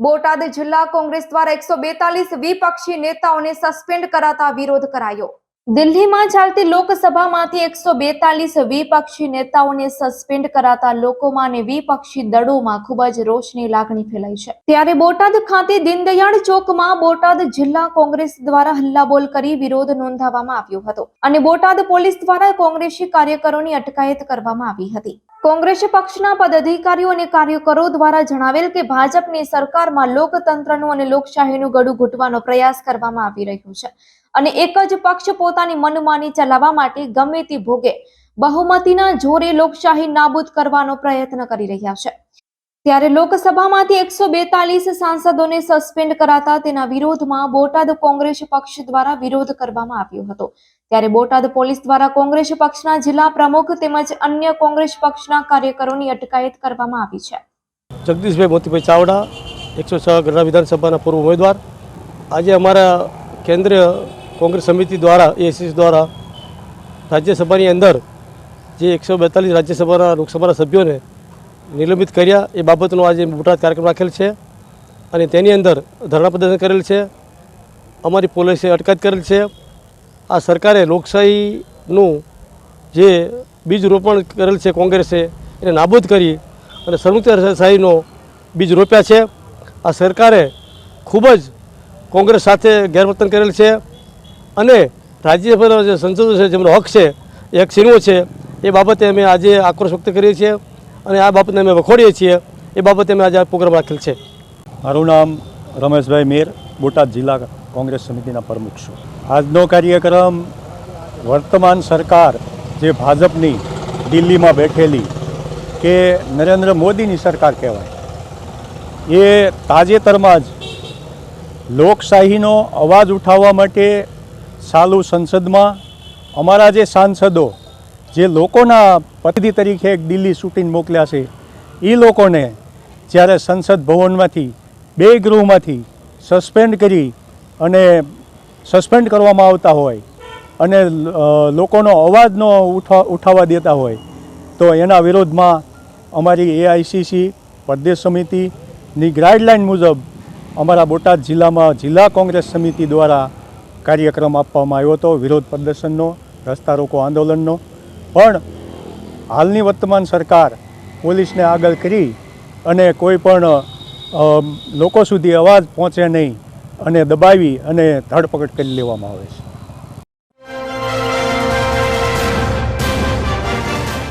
બોટાદ જિલ્લા કોંગ્રેસ દ્વારા 142 વિપક્ષી નેતાઓને સસ્પેન્ડ કરાતા વિરોધ કરાયો। દિલ્હીમાં ચાલતી લોકસભામાંથી 142 વિપક્ષી નેતાઓને સસ્પેન્ડ કરાતા લોકોમાં અને વિપક્ષી દળોમાં ખૂબ જ રોષની લાગણી ફેલાઈ છે। ત્યારે બોટાદ ખાતે દીનદયાળ ચોકમાં બોટાદ જિલ્લા કોંગ્રેસ દ્વારા હલ્લાબોલ કરી વિરોધ નોંધાવવામાં આવ્યો હતો અને બોટાદ પોલીસ દ્વારા કોંગ્રેસી કાર્યકરોની અટકાયત કરવામાં આવી હતી। કોંગ્રેસ પક્ષના પદાધિકારીઓ અને કાર્યકરો દ્વારા જણાવેલ કે ભાજપની સરકારમાં લોકતંત્રનું અને લોકશાહીનું ગળું ઘૂંટવાનો પ્રયાસ કરવામાં આવી રહ્યો છે અને એક જ પક્ષ પોતાની મનમાની ચલાવવા માટે ગમે તે ભોગે બહુમતીના જોરે લોકશાહી નાબૂદ કરવાનો પ્રયત્ન કરી રહ્યા છે। ત્યારે લોકસભામાંથી 142 સાંસદોને સસ્પેન્ડ કરાતા તેના વિરોધમાં બોટાદ કોંગ્રેસ પક્ષ દ્વારા વિરોધ કરવામાં આવ્યો હતો। ત્યારે બોટાદ પોલીસ દ્વારા કોંગ્રેસ પક્ષના જિલ્લા પ્રમુખ તેમજ અન્ય કોંગ્રેસ પક્ષના કાર્યકરોની અટકાયત કરવામાં આવી છે। જગદીશભાઈ મોતીભાઈ ચાવડા 106 ગઢડા વિધાનસભાના પૂર્વ ઉમેદવાર આજે અમારા કેન્દ્રીય કોંગ્રેસ સમિતિ દ્વારા એસીસી દ્વારા રાજ્યસભાની અંદર જે 142 રાજ્યસભાના લોકસભાના સભ્યોને નિલંબિત કર્યા એ બાબતનો આજે બોટાદ કાર્યક્રમ રાખેલ છે અને તેની અંદર ધરણા પ્રદર્શન કરેલ છે। અમારી પોલીસે અટકાયત કરેલ છે। આ સરકારે લોકશાહીનું જે બીજ રોપણ કરેલ છે કોંગ્રેસે એને નાબૂદ કરી અને સંયુક્તશાહીનો બીજ રોપ્યા છે। આ સરકારે ખૂબ જ કોંગ્રેસ સાથે ગેરવર્તન કરેલ છે અને રાજ્યસભાના જે સંસદો છે જેમનો હક છે એ હક છીનવો છે એ બાબતે અમે આજે આક્રોશ વ્યક્ત કરીએ છીએ અને આ બાબતને અમે વખોડીએ છીએ। એ બાબતે અમે આજે આ પ્રોગ્રામ રાખેલ છે। મારું નામ રમેશભાઈ મેર, બોટાદ જિલ્લા કોંગ્રેસ સમિતિના પ્રમુખ છું। આજનો કાર્યક્રમ વર્તમાન સરકાર જે ભાજપની દિલ્હીમાં બેઠેલી કે નરેન્દ્ર મોદીની સરકાર કહેવાય એ તાજેતરમાં જ લોકશાહીનો અવાજ ઉઠાવવા માટે ચાલુ સંસદમાં અમારા જે સાંસદો જે લોકોના પ્રતિનિધિ તરીકે એક દિલ્હી શૂટિંગ મોકલ્યા છે એ લોકોને જ્યારે સંસદ ભવનમાંથી બે ગૃહમાંથી સસ્પેન્ડ કરી અને સસ્પેન્ડ કરવામાં આવતા હોય અને લોકોનો અવાજ ન ઉઠાવવા દેતા હોય તો એના વિરોધમાં અમારી એઆઈસીસી પ્રદેશ સમિતિની ગાઈડલાઇન મુજબ અમારા બોટાદ જિલ્લામાં જિલ્લા કોંગ્રેસ સમિતિ દ્વારા કાર્યક્રમ આપવામાં આવ્યો હતો વિરોધ પ્રદર્શનનો, રસ્તા રોકો આંદોલનનો। પણ હાલની વર્તમાન સરકાર પોલીસને આગળ કરી અને કોઈ પણ લોકો સુધી અવાજ પહોંચે નહીં અને દબાવી અને ધરપકડ કરી લેવામાં આવે છે।